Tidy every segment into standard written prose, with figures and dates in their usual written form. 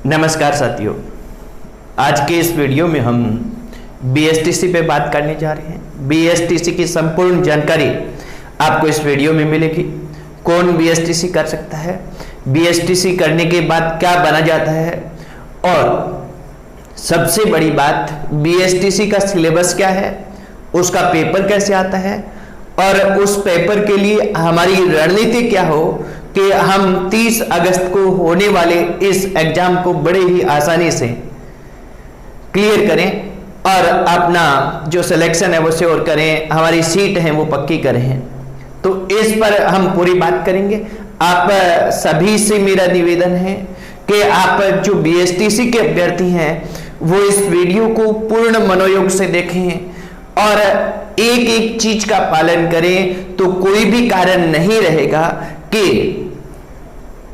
नमस्कार साथियों, आज के इस वीडियो में हम बीएसटीसी पे बात करने जा रहे हैं। बीएसटीसी की संपूर्ण जानकारी आपको इस वीडियो में मिलेगी। कौन बीएसटीसी कर सकता है, बीएसटीसी करने के बाद क्या बना जाता है, और सबसे बड़ी बात बीएसटीसी का सिलेबस क्या है, उसका पेपर कैसे आता है, और उस पेपर के लिए हमारी रणनीति क्या हो कि हम 30 अगस्त को होने वाले इस एग्जाम को बड़े ही आसानी से क्लियर करें और अपना जो सिलेक्शन है वो श्योर करें, हमारी सीट है वो पक्की करें। तो इस पर हम पूरी बात करेंगे। आप सभी से मेरा निवेदन है कि आप जो बीएसटीसी के अभ्यर्थी हैं वो इस वीडियो को पूर्ण मनोयोग से देखें और एक एक चीज का पालन करें, तो कोई भी कारण नहीं रहेगा कि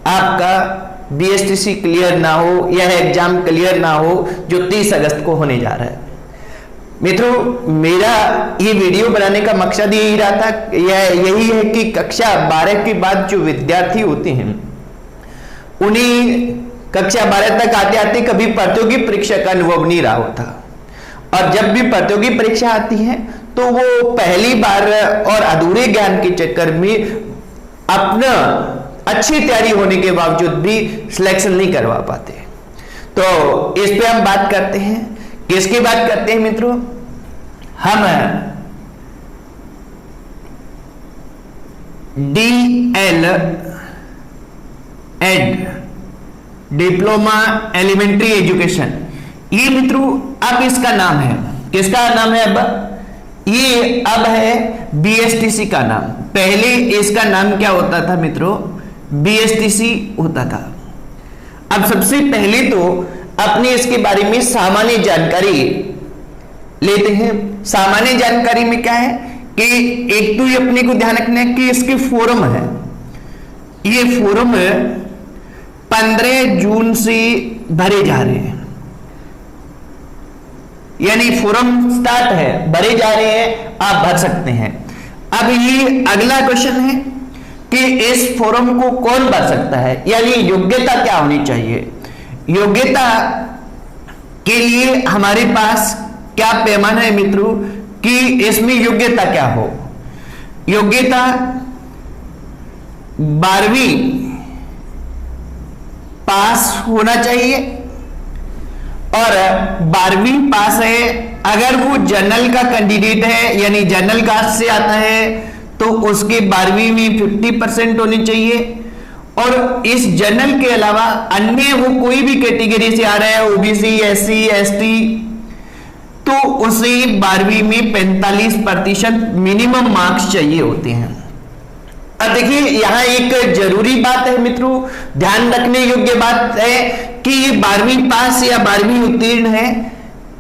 आपका बीएसटीसी क्लियर ना हो, यह एग्जाम क्लियर ना हो जो 30 अगस्त को होने जा रहा है। मित्रों, मेरा ये वीडियो बनाने का मकसद यही रहा था, यही है कि कक्षा 12 के बाद जो विद्यार्थी होते हैं उन्हें कक्षा 12 तक आते आते कभी प्रतियोगी परीक्षा का अनुभव नहीं रहा होता, और जब भी प्रतियोगी परीक्षा आती है तो वो पहली बार और अधूरे ज्ञान के चक्कर में अपना अच्छी तैयारी होने के बावजूद भी सिलेक्शन नहीं करवा पाते। तो इस पे हम बात करते हैं। किसकी बात करते हैं मित्रों? हम DL Ed diploma elementary education, ये मित्रों अब इसका नाम है। किसका नाम है अब? ये अब है बीएसटीसी का नाम। पहले इसका नाम क्या होता था मित्रों? बीएसटीसी होता था। अब सबसे पहले तो अपने इसके बारे में सामान्य जानकारी लेते हैं। सामान्य जानकारी में क्या है कि एक तो ये अपने को ध्यान रखना है कि इसके फोरम है, ये फोरम 15 जून से भरे जा रहे हैं, यानी फोरम स्टार्ट है, भरे जा रहे हैं, आप भर सकते हैं। अब ये अगला क्वेश्चन है कि इस फोरम को कौन भर सकता है, यानी योग्यता क्या होनी चाहिए। योग्यता के लिए हमारे पास क्या पैमाना है मित्रों कि इसमें योग्यता क्या हो। योग्यता 12वीं पास होना चाहिए, और 12वीं पास है अगर वो जनरल का कैंडिडेट है, यानी जनरल कास्ट से आता है, तो उसके 12वीं में 50% होनी चाहिए। और इस जनरल के अलावा अन्य वो कोई भी कैटेगरी से आ रहा है, ओबीसी, एससी, एसटी, तो उसे 12वीं में 45% मिनिमम मार्क्स चाहिए होते हैं। अब देखिए, यहां एक जरूरी बात है मित्रों, ध्यान रखने योग्य बात है कि ये 12वीं पास या 12वीं उत्तीर्ण है,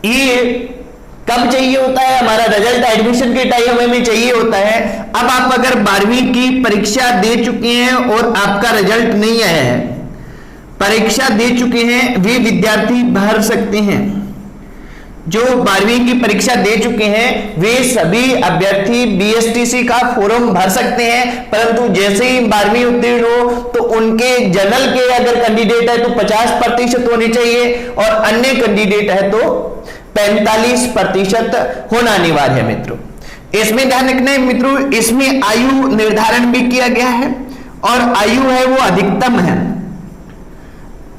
ये कब चाहिए होता है? हमारा रिजल्ट एडमिशन के टाइम में चाहिए होता है। अब आप अगर 12वीं की परीक्षा दे चुके हैं और आपका रिजल्ट नहीं आया है, परीक्षा दे चुके हैं, वे विद्यार्थी भर सकते हैं। जो 12वीं की परीक्षा दे चुके हैं वे सभी अभ्यर्थी बीएसटीसी का फॉर्म भर सकते हैं, परंतु जैसे ही 12वीं उत्तीर्ण हो तो उनके जनरल के अगर कैंडिडेट है तो 50% होने चाहिए, और अन्य कैंडिडेट है तो 45% होना अनिवार्य है मित्रों। इसमें ध्यान रखना है मित्रों, इसमें आयु निर्धारण भी किया गया है, और आयु है वो अधिकतम है।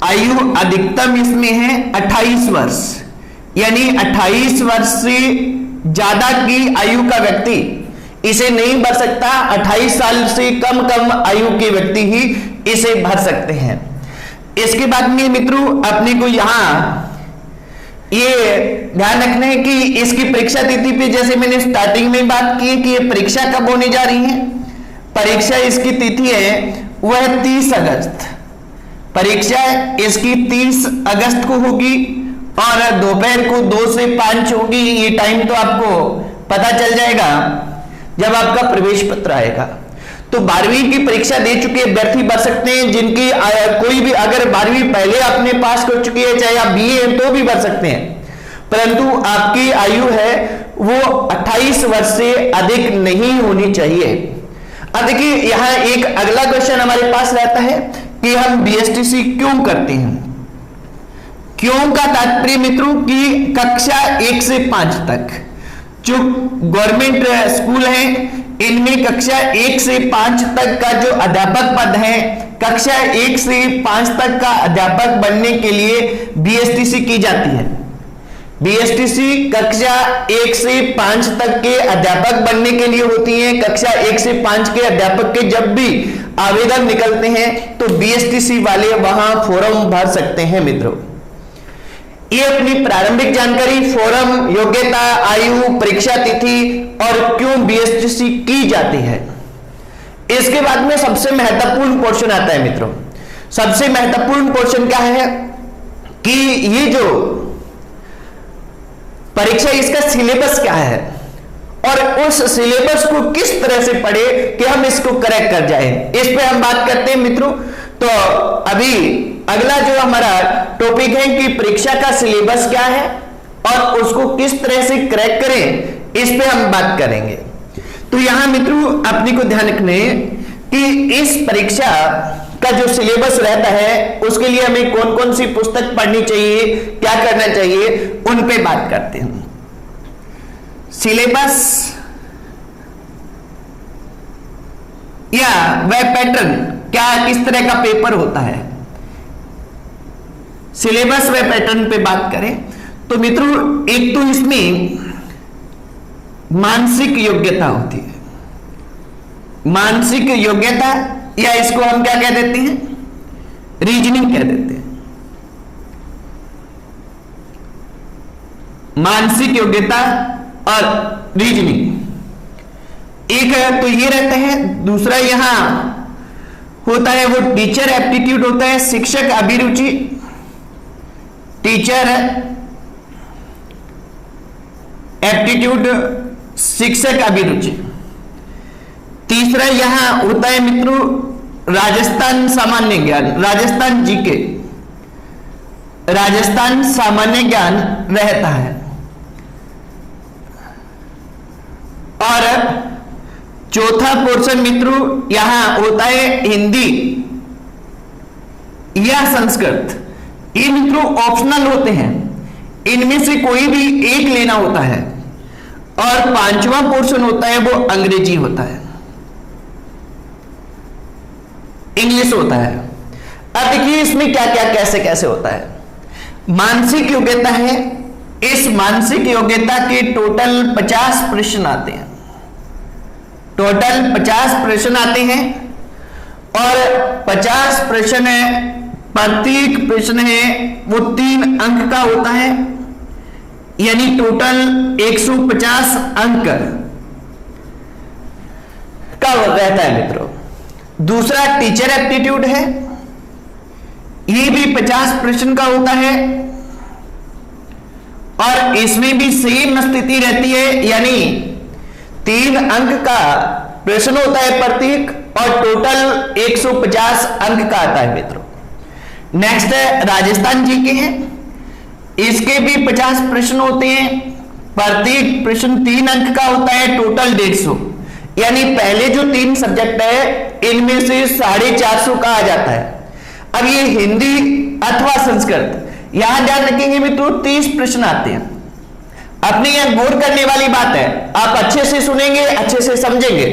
आयु अधिकतम इसमें है 28 वर्ष, यानी 28 वर्ष से ज्यादा की आयु का व्यक्ति इसे नहीं भर सकता। 28 साल से कम आयु के व्यक्ति ही इसे भर सकते हैं। इसके बाद में मित्रों अपने को यहां ये ध्यान रखना है कि इसकी परीक्षा तिथि पे, जैसे मैंने स्टार्टिंग में बात की कि ये परीक्षा कब होने जा रही है, परीक्षा इसकी तिथि है वह 30 अगस्त। परीक्षा इसकी 30 अगस्त को होगी और दोपहर को 2 से 5 होगी। ये टाइम तो आपको पता चल जाएगा जब आपका प्रवेश पत्र आएगा। तो 12वीं की परीक्षा दे चुके अभ्यर्थी भर सकते हैं, जिनकी कोई भी अगर 12वीं पहले आपने पास कर चुकी है, चाहे आप बीए हैं तो भी भर सकते हैं, परंतु आपकी आयु है वो 28 वर्ष से अधिक नहीं होनी चाहिए। अब देखिए यहां एक अगला क्वेश्चन हमारे पास रहता है कि हम बीएसटीसी क्यों करते हैं। क्यों का तात्पर्य मित्रों कि कक्षा 1 से 5 तक जो गवर्नमेंट स्कूल है इनमें कक्षा 1 से 5 तक का जो अध्यापक पद है, कक्षा 1 से 5 तक का अध्यापक बनने के लिए बीएसटीसी की जाती है। बीएसटीसी कक्षा 1 से 5 तक के अध्यापक बनने के लिए होती है। कक्षा 1 से 5 के अध्यापक के जब भी आवेदन निकलते हैं तो बीएसटीसी वाले वहां फॉर्म भर सकते हैं मित्रों। ये अपनी प्रारंभिक जानकारी, फॉर्म, योग्यता, आयु, परीक्षा तिथि और क्यों बीएसटीसी की जाती है। इसके बाद में सबसे महत्वपूर्ण पोर्शन आता है मित्रों। सबसे महत्वपूर्ण पोर्शन क्या है कि ये जो परीक्षा, इसका सिलेबस क्या है और उस सिलेबस को किस तरह से पढ़े कि हम इसको करेक्ट कर जाएं, इस पे हम बात करते हैं मित्रों। तो अभी अगला जो हमारा टॉपिक है कि परीक्षा का सिलेबस क्या है और उसको किस तरह से क्रैक करें, इस पे हम बात करेंगे। तो यहां मित्रों अपने को ध्यान रखने कि इस परीक्षा का जो सिलेबस रहता है उसके लिए हमें कौन कौन सी पुस्तक पढ़नी चाहिए, क्या करना चाहिए, उन पे बात करते हैं। सिलेबस या वह पैटर्न, क्या किस तरह का पेपर होता है, सिलेबस व पैटर्न पे बात करें तो मित्रों एक तो इसमें मानसिक योग्यता होती है। मानसिक योग्यता या इसको हम क्या कह देते हैं, रीजनिंग कह देते हैं। मानसिक योग्यता और रीजनिंग एक तो ये रहता है। दूसरा यहां होता है वो टीचर एप्टीट्यूड होता है, शिक्षक अभिरुचि, टीचर एप्टीट्यूड, शिक्षक अभिरुचि। तीसरा यहां होता है मित्रों राजस्थान सामान्य ज्ञान, राजस्थान जीके, राजस्थान सामान्य ज्ञान रहता है। और चौथा पोर्शन मित्रों यहां होता है हिंदी या संस्कृत। ये मित्रों ऑप्शनल होते हैं, इनमें से कोई भी एक लेना होता है। और पांचवा पोर्शन होता है वो अंग्रेजी होता है, इंग्लिश होता है। अब देखिए इसमें क्या क्या कैसे कैसे होता है। मानसिक योग्यता है, इस मानसिक योग्यता के टोटल 50 प्रश्न आते हैं। टोटल 50 प्रश्न आते हैं और 50 प्रश्न है, प्रत्येक प्रश्न है वो 3 अंक का होता है, यानी टोटल 150 अंक का रहता है मित्रों। दूसरा टीचर एप्टीट्यूड है, ये भी 50 प्रश्न का होता है और इसमें भी सेम स्थिति रहती है, यानी 3 अंक का प्रश्न होता है प्रत्येक और टोटल 150 अंक का आता है मित्रों। नेक्स्ट है राजस्थान जीके है, इसके भी 50 प्रश्न होते हैं, प्रत्येक प्रश्न 3 अंक का होता है, टोटल 150, यानी पहले जो 3 सब्जेक्ट है इनमें से 450 का आ जाता है। अब ये हिंदी अथवा संस्कृत, यहां ध्यान रखेंगे मित्रों 30 प्रश्न आते हैं। अपने यहां गौर करने वाली बात है, आप अच्छे से सुनेंगे, अच्छे से समझेंगे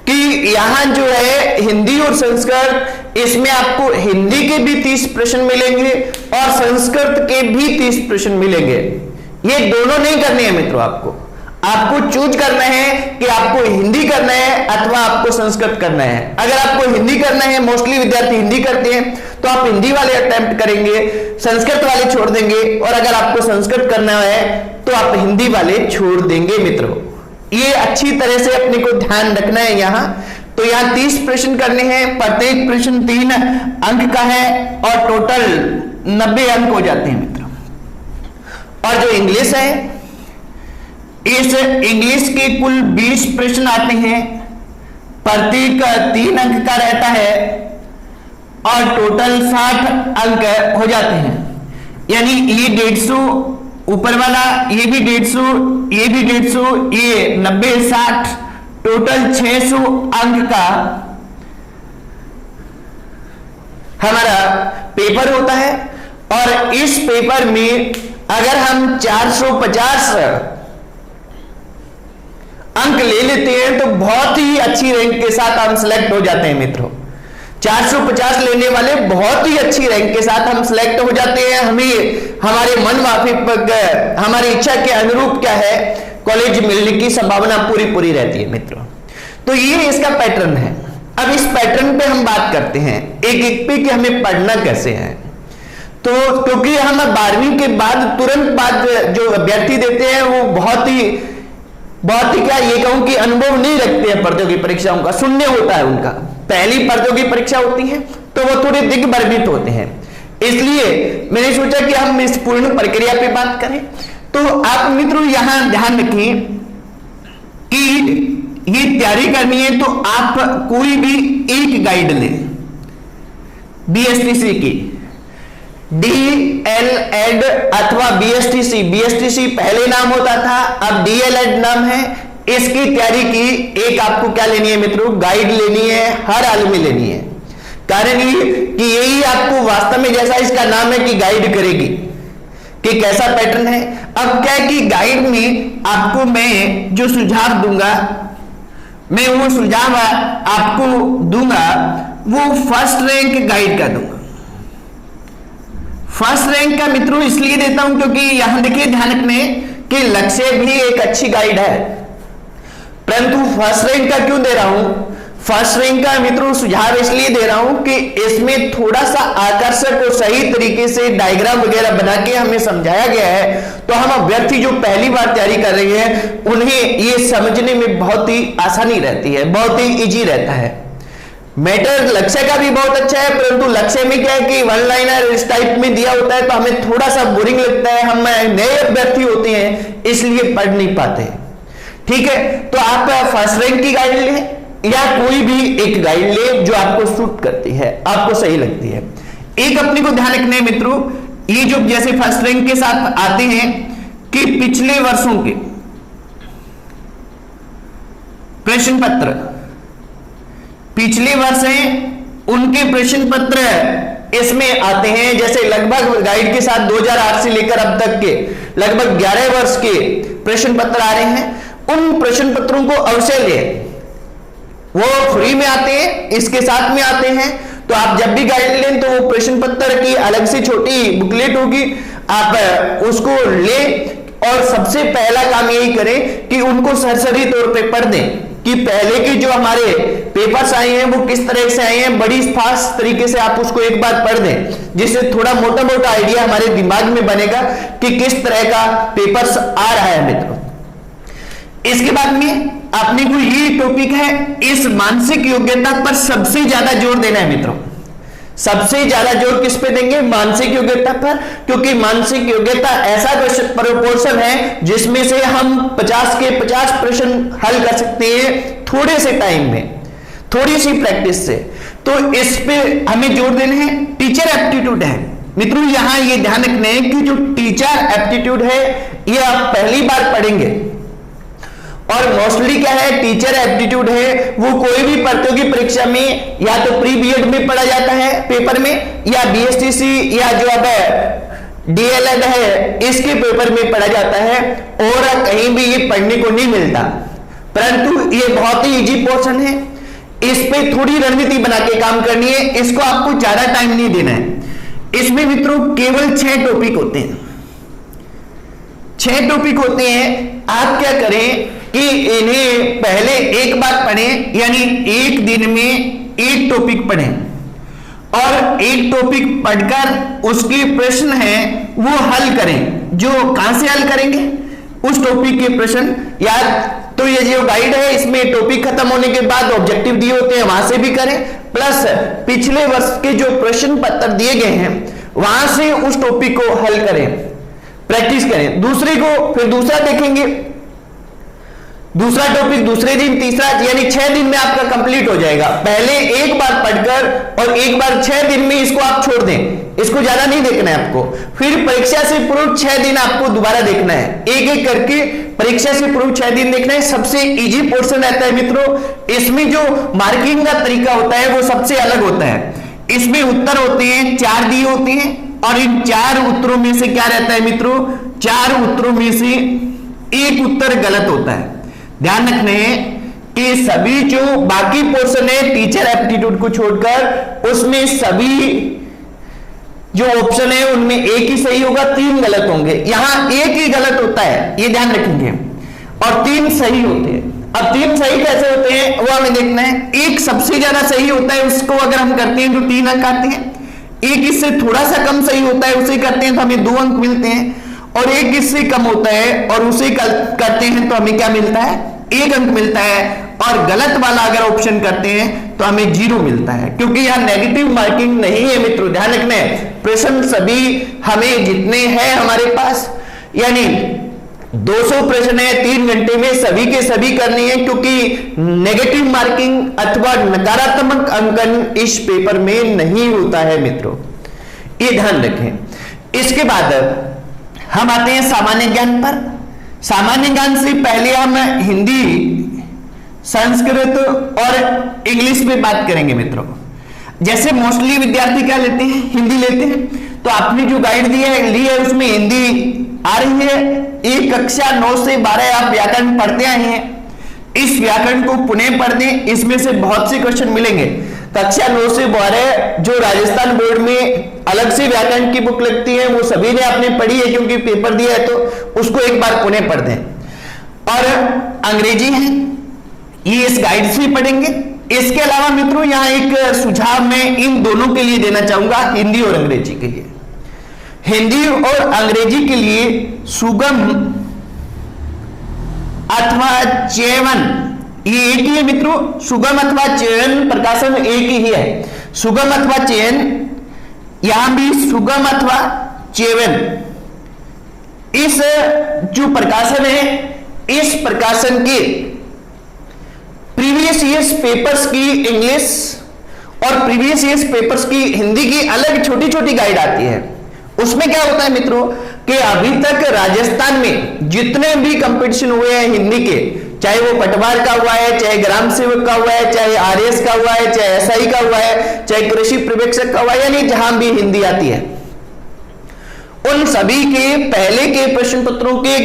कि यहां जो है हिंदी और संस्कृत, इसमें आपको हिंदी के भी 30 प्रश्न मिलेंगे और संस्कृत के भी 30 प्रश्न मिलेंगे। ये दोनों नहीं करने हैं मित्रों, आपको चूज करना है कि आपको हिंदी करना है अथवा आपको संस्कृत करना है। अगर आपको हिंदी करना है, मोस्टली विद्यार्थी हिंदी करते हैं, तो आप हिंदी वाले अटेम्प्ट करेंगे, संस्कृत वाले छोड़ देंगे। और अगर आपको संस्कृत करना है तो आप हिंदी वाले छोड़ देंगे मित्रों। ये अच्छी तरह से अपने को ध्यान रखना है यहां। तो यहां 30 प्रश्न करने हैं, प्रत्येक प्रश्न 3 अंक का है और टोटल 90 अंक हो जाते हैं मित्रों। और जो इंग्लिश है, इस इंग्लिश के कुल 20 प्रश्न आते हैं, प्रत्येक 3 अंक का रहता है और टोटल 60 अंक हो जाते हैं। यानी ये 150 ऊपर वाला, ये भी 150, ये भी 150, ये 90, 60, टोटल 600 अंक का हमारा पेपर होता है। और इस पेपर में अगर हम 450 अंक ले लेते हैं तो बहुत ही अच्छी रैंक के साथ हम सिलेक्ट हो जाते हैं मित्रों। 450 लेने वाले बहुत ही अच्छी रैंक के साथ हम सिलेक्ट हो जाते हैं। हमें हमारे मन माफिक हमारी इच्छा के अनुरूप क्या है कॉलेज मिलने की संभावना पूरी रहती है मित्रों। तो ये इसका पैटर्न है। अब इस पैटर्न पे हम बात करते हैं एक एक पे कि हमें पढ़ना कैसे है। तो क्योंकि हम 12वीं के बाद तुरंत बाद जो अभ्यर्थी देते हैं वो बहुत ही क्या ये कहूं कि अनुभव नहीं रखते हैं प्रतियोगी परीक्षाओं का, शून्य होता है उनका। पहली प्रतियोगी परीक्षा होती है तो वो थोड़े दिग्भ्रमित होते हैं। इसलिए मैंने सोचा कि हम इस पूर्ण प्रक्रिया पे बात करें। तो आप मित्रों यहां ध्यान रखें कि ये तैयारी करनी है तो आप कोई भी एक गाइड लें बीएसटीसी की, डीएलएड अथवा बीएसटीसी पहले नाम होता था, अब डीएलएड नाम है। इसकी तैयारी की एक आपको क्या लेनी है मित्रों, गाइड लेनी है, हर हाल में लेनी है। कारण ये कि यही आपको वास्तव में जैसा इसका नाम है कि गाइड करेगी कि कैसा पैटर्न है। अब क्या है कि गाइड में आपको मैं जो सुझाव दूंगा, मैं वो सुझाव आपको दूंगा वो फर्स्ट रैंक गाइड का दूंगा। फर्स्ट रैंक का मित्रों इसलिए देता हूं क्योंकि यहां देखिए ध्यान रखने कि लक्ष्य भी एक अच्छी गाइड है, परंतु फर्स्ट रैंक का क्यों दे रहा हूं? फर्स्ट रैंक का मित्रों सुझाव इसलिए दे रहा हूं कि इसमें थोड़ा सा आकर्षक और सही तरीके से डायग्राम वगैरह बना के हमें समझाया गया है। तो हम अभ्यर्थी जो पहली बार तैयारी कर रहे हैं उन्हें ये समझने में बहुत ही आसानी रहती है, बहुत ही इजी रहता है। मैटर लक्ष्य का भी बहुत अच्छा है, परंतु लक्ष्य में क्या है कि वन लाइनर इस टाइप में दिया होता है तो हमें थोड़ा सा बोरिंग लगता है, हम नए अभ्यर्थी होते हैं इसलिए पढ़ नहीं पाते। ठीक है, तो आप फर्स्ट रैंक की गाइड लें या कोई भी एक गाइड ले जो आपको सूट करती है, आपको सही लगती है। एक अपने को ध्यान रखना है मित्रों, ये जो जैसे फर्स्ट रैंक के साथ आते हैं कि पिछले वर्षों के प्रश्न पत्र, पिछले वर्ष हैं उनके प्रश्न पत्र इसमें आते हैं। जैसे लगभग गाइड के साथ 2008 से लेकर अब तक के लगभग 11 वर्ष के प्रश्न पत्र आ रहे हैं। उन प्रश्न पत्रों को अवश्य लें, वो फ्री में आते हैं, इसके साथ में आते हैं। तो आप जब भी गाइड लें तो वो प्रश्न पत्र की अलग से छोटी बुकलेट होगी, आप उसको लें और सबसे पहला काम यही करें कि उनको सरसरी तौर पे पढ़ दें कि पहले के जो हमारे पेपर्स आए हैं वो किस तरह से आए हैं। बड़ी फास्ट तरीके से आप उसको एक बार पढ़ दें जिससे थोड़ा मोटा मोटा आइडिया हमारे दिमाग में बनेगा कि किस तरह का पेपर्स आ रहा है मित्रों। इसके बाद में अपने को ये टॉपिक है, इस मानसिक योग्यता पर सबसे ज्यादा जोर देना है मित्रों। सबसे ज्यादा जोर किस पे देंगे? मानसिक योग्यता पर, क्योंकि मानसिक योग्यता ऐसा प्रोपोर्शन है जिसमें से हम 50 के 50 प्रश्न हल कर सकते हैं थोड़े से टाइम में, थोड़ी सी प्रैक्टिस से। तो इस पे हमें जोर देना है। टीचर एप्टीट्यूड है मित्रों, यहां ये ध्यान रखना है कि जो टीचर एप्टीट्यूड है ये आप पहली बार पढ़ेंगे और मोस्टली क्या है टीचर एप्टीट्यूड है वो कोई भी प्रतियोगी परीक्षा में या तो प्री बीएड में पढ़ा जाता है पेपर में, या बीएसटीसी या जो अब डीएलएड है इसके पेपर में पढ़ा जाता है, और कहीं भी ये पढ़ने को नहीं मिलता। परंतु ये बहुत ही इजी पोर्शन है, इस पे थोड़ी रणनीति बना के काम करनी है, इसको आपको ज्यादा टाइम नहीं देना है। इसमें मित्रों केवल 6 टॉपिक होते हैं, 6 टॉपिक होते हैं। आप क्या करें कि इन्हें पहले एक बार पढ़ें, यानी एक दिन में एक टॉपिक पढ़ें और एक टॉपिक पढ़कर उसके प्रश्न हैं वो हल करें। जो कहां से हल करेंगे? उस टॉपिक के प्रश्न याद। तो ये जो गाइड है इसमें टॉपिक खत्म होने के बाद ऑब्जेक्टिव दिए होते हैं, वहां से भी करें, प्लस पिछले वर्ष के जो प्रश्न पत्र दिए गए हैं वहां से उस टॉपिक को हल करें, प्रैक्टिस करें। दूसरे को फिर दूसरा देखेंगे, दूसरा टॉपिक दूसरे दिन, तीसरा, यानी 6 दिन में आपका कंप्लीट हो जाएगा। पहले एक बार पढ़कर और एक बार 6 दिन में इसको आप छोड़ दें, इसको ज्यादा नहीं देखना है आपको। फिर परीक्षा से पूर्व 6 दिन आपको दोबारा देखना है, एक एक करके परीक्षा से पूर्व 6 दिन देखना है। सबसे इजी पोर्शन रहता है मित्रों, इसमें जो मार्किंग का तरीका होता है वो सबसे अलग होता है। इसमें उत्तर होते हैं 4 दिए होते हैं, और इन 4 उत्तरों में से क्या रहता है मित्रों, 4 उत्तरों में से एक उत्तर गलत होता है। ध्यान रखना है कि सभी जो बाकी पोर्शन है टीचर एप्टीट्यूड को छोड़कर, उसमें सभी जो ऑप्शन है उनमें एक ही सही होगा, 3 गलत होंगे। यहां एक ही गलत होता है, ये ध्यान रखेंगे, और 3 सही होते हैं। अब 3 सही कैसे होते हैं वो हमें देखना है। एक सबसे ज्यादा सही होता है, उसको अगर हम करते हैं तो 3 अंक आते हैं। एक इससे थोड़ा सा कम सही होता है, उसे करते हैं तो हमें 2 अंक मिलते हैं। और एक इससे कम होता है और उसे करते हैं तो हमें क्या मिलता है, 1 अंक मिलता है। और गलत वाला अगर ऑप्शन करते हैं तो हमें 0 मिलता है, क्योंकि यहां नेगेटिव मार्किंग नहीं है मित्रों। ध्यान रखना है, प्रश्न सभी हमें जितने हैं हमारे पास, यानी 200 प्रश्न है, 3 घंटे में सभी के सभी करने हैं, क्योंकि नेगेटिव मार्किंग अथवा नकारात्मक अंकन इस पेपर में नहीं होता है मित्रों, ये ध्यान रखें। इसके बाद हम आते हैं सामान्य ज्ञान पर। सामान्य ज्ञान से पहले हम हिंदी, संस्कृत और इंग्लिश में बात करेंगे मित्रों। जैसे मोस्टली विद्यार्थी क्या लेते हैं, हिंदी लेते हैं, तो आपने जो गाइड ली है उसमें हिंदी आ रही है। एक कक्षा 9 से 12 आप व्याकरण पढ़ते आए हैं, इस व्याकरण को पुनः पढ़ दें, इसमें से बहुत से क्वेश्चन मिलेंगे। कक्षा 9 से 12 जो राजस्थान बोर्ड में अलग से व्याकरण की बुक लगती है, वो सभी ने आपने पढ़ी है क्योंकि पेपर दिया है, तो उसको एक बार पुनः पढ़ दें। और अंग्रेजी है, ये इस गाइड से पढ़ेंगे। इसके अलावा मित्रों यहां एक सुझाव मैं इन दोनों के लिए देना चाहूंगा, हिंदी और अंग्रेजी के लिए। हिंदी और अंग्रेजी के लिए सुगम अथवा चयन, ये एक ही है मित्रों। सुगम अथवा चयन प्रकाशन एक ही है, सुगम अथवा चयन। यहां भी सुगम अथवा चयन, इस जो प्रकाशन है, इस प्रकाशन के प्रीवियस ईयर्स पेपर्स की इंग्लिश और प्रीवियस ईयर्स पेपर्स की हिंदी की अलग छोटी छोटी गाइड आती है। उसमें क्या होता है मित्रों कि अभी तक राजस्थान में जितने भी कंपटीशन हुए हैं हिंदी के, चाहे वो पटवार का हुआ है, चाहे ग्राम सेवक का हुआ है, चाहे आरएस का हुआ है, चाहे एसआई का हुआ है, चाहे कृषि पर्यवेक्षक का हुआ है, यानी जहां भी हिंदी आती है, उन सभी के पहले के प्रश्न पत्रों के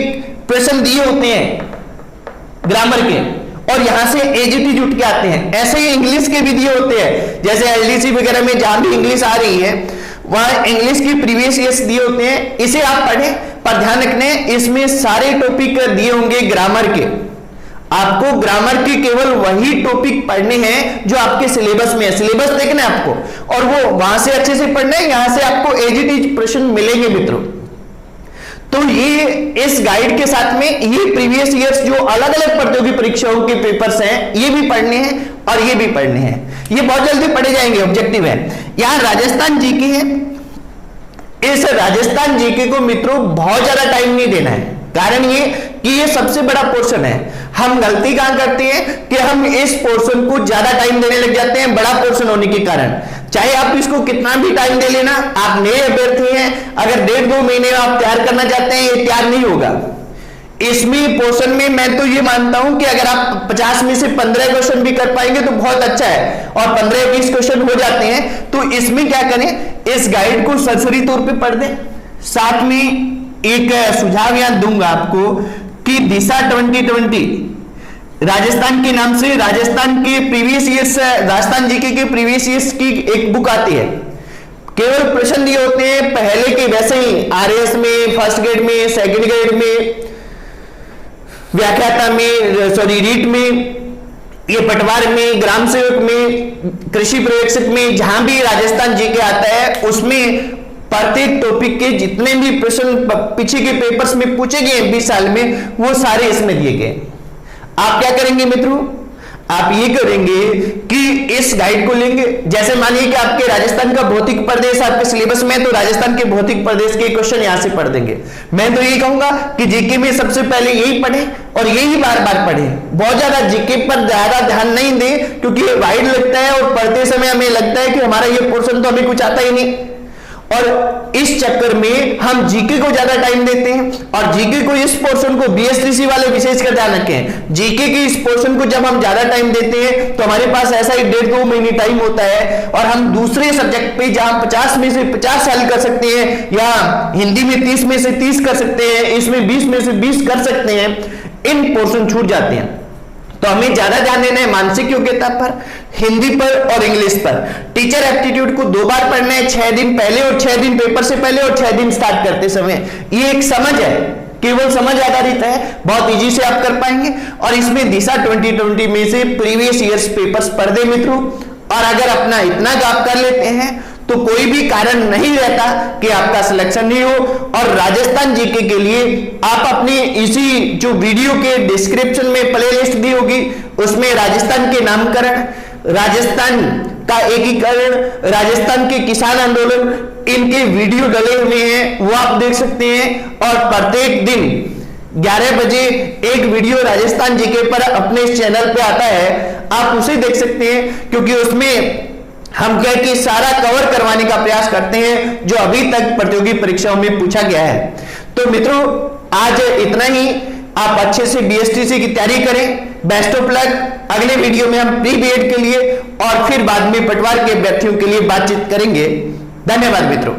प्रश्न दिए होते हैं ग्रामर के, और यहां से एजीटी जुट के आते हैं। ऐसे ही इंग्लिश के भी दिए होते हैं, जैसे एलडीसी वगैरह में जहां भी इंग्लिश आ रही है वहां इंग्लिश की प्रीवियस ईयर्स दिए होते हैं, इसे आप पढ़ें। पर ध्यान रखने, इसमें सारे टॉपिक दिए होंगे ग्रामर के। आपको ग्रामर के केवल वही टॉपिक पढ़ने हैं जो आपके सिलेबस में है, सिलेबस देखना है आपको, और वो वहां से अच्छे से पढ़ना है। यहां से आपको एजीटी प्रश्न मिलेंगे मित्रों। तो ये इस गाइड के साथ में ये प्रीवियस ईयर्स जो अलग अलग प्रतियोगी परीक्षाओं के पेपर्स हैं, ये भी पढ़ने हैं और ये भी पढ़ने हैं। ये बहुत जल्दी पढ़े जाएंगे, ऑब्जेक्टिव है। यहां राजस्थान जीके है, इस राजस्थान जीके को मित्रों बहुत ज्यादा टाइम नहीं देना है, कारण ये कि ये सबसे बड़ा पोर्शन है। हम गलती कहां करते हैं कि हम इस पोर्शन को ज्यादा टाइम देने लग जाते हैं, बड़ा पोर्शन होने के कारण। चाहे आप इसको कितना भी टाइम दे लेना, आप नए अभ्यर्थी हैं, अगर 1.5-2 महीने में आप तैयार करना चाहते हैं, ये तैयार नहीं होगा। इसमें पोर्शन में मैं तो ये मानता हूं कि अगर आप 50 में से 15 क्वेश्चन भी कर पाएंगे तो बहुत अच्छा है, और 15-20 क्वेश्चन हो जाते हैं। तो इसमें क्या करें, इस गाइड को सरसरी तौर पे पढ़ दें। साथ में एक सुझाव यहां दूंगा आपको कि दिशा 2020 राजस्थान के नाम से राजस्थान के प्रीवियस ईयर्स, राजस्थान जीके के प्रीवियस ईयर्स की एक बुक आती है। केवल प्रश्न दिए होते हैं पहले के वैसे ही, आरएस में, फर्स्ट ग्रेड में, सेकंड ग्रेड में, व्याख्याता में, सॉरी रीट में, ये पटवार में, ग्राम सेवक में, कृषि पर्यवेक्षक में, जहां भी राजस्थान जीके आता है उसमें प्रत्येक टॉपिक के जितने भी प्रश्न पीछे के पेपर्स में पूछे गए 20 साल में, वो सारे इसमें दिए गए। आप क्या करेंगे मित्रों, आप ये करेंगे कि इस गाइड को लेंगे। जैसे मानिए कि आपके राजस्थान का भौतिक प्रदेश आपके सिलेबस में, तो राजस्थान के भौतिक प्रदेश के क्वेश्चन यहां से पढ़ देंगे। मैं तो यही कहूंगा कि जीके में सबसे पहले यही पढ़े और यही बार बार पढ़े। बहुत ज्यादा जीके पर ज्यादा ध्यान नहीं दें, क्योंकि ये वाइड लगता है और पढ़ते समय हमें लगता है कि हमारा ये पोर्शन तो अभी कुछ आता ही नहीं। और इस चक्कर में हम जीके को ज्यादा टाइम देते हैं, और जीके को इस पोर्शन को बीएसटीसी वाले विशेषकर ध्यान रखें, जीके के इस पोर्शन को जब हम ज्यादा टाइम देते हैं तो हमारे पास ऐसा ही 1.5-2 महीने टाइम होता है, और हम दूसरे सब्जेक्ट पे जहां 50 में से 50 हल कर सकते हैं, या हिंदी में 30 में से 30 कर सकते हैं, इसमें 20 में से 20 कर सकते हैं, इन पोर्शन छूट जाते हैं। तो हमें ज्यादा ध्यान देना है मानसिक योग्यता पर, हिंदी पर और इंग्लिश पर। टीचर एप्टीट्यूड को 2 बार पढ़ना है, 6 दिन पहले और 6 दिन पेपर से पहले और 6 दिन स्टार्ट करते समय। ये एक समझ है, केवल समझ आधारित है, बहुत इजी से आप कर पाएंगे। और इसमें दिशा 2020 में से प्रीवियस ईयर्स पेपर्स पढ़ दे मित्रों, और अगर अपना इतना गैप कर लेते हैं तो कोई भी कारण नहीं रहता कि आपका सिलेक्शन नहीं हो। और राजस्थान जीके के लिए आप अपनी इसी जो वीडियो के डिस्क्रिप्शन में प्लेलिस्ट दी होगी, उसमें राजस्थान के नामकरण, राजस्थान का एकीकरण, राजस्थान के किसान आंदोलन, इनके वीडियो डले हुए हैं, वो आप देख सकते हैं। और प्रत्येक दिन 11 बजे एक वीडियो राजस्थान जीके पर अपने इस चैनल पे आता है, आप उसे देख सकते हैं, क्योंकि उसमें हम क्या कि सारा कवर करवाने का प्रयास करते हैं जो अभी तक प्रतियोगी परीक्षाओं में पूछा गया है। तो मित्रों आज इतना ही, आप अच्छे से बीएसटीसी की तैयारी करें। Best of luck. अगले वीडियो में हम प्री बीएड के लिए और फिर बाद में पटवार के अभ्यर्थियों के लिए बातचीत करेंगे। धन्यवाद मित्रों।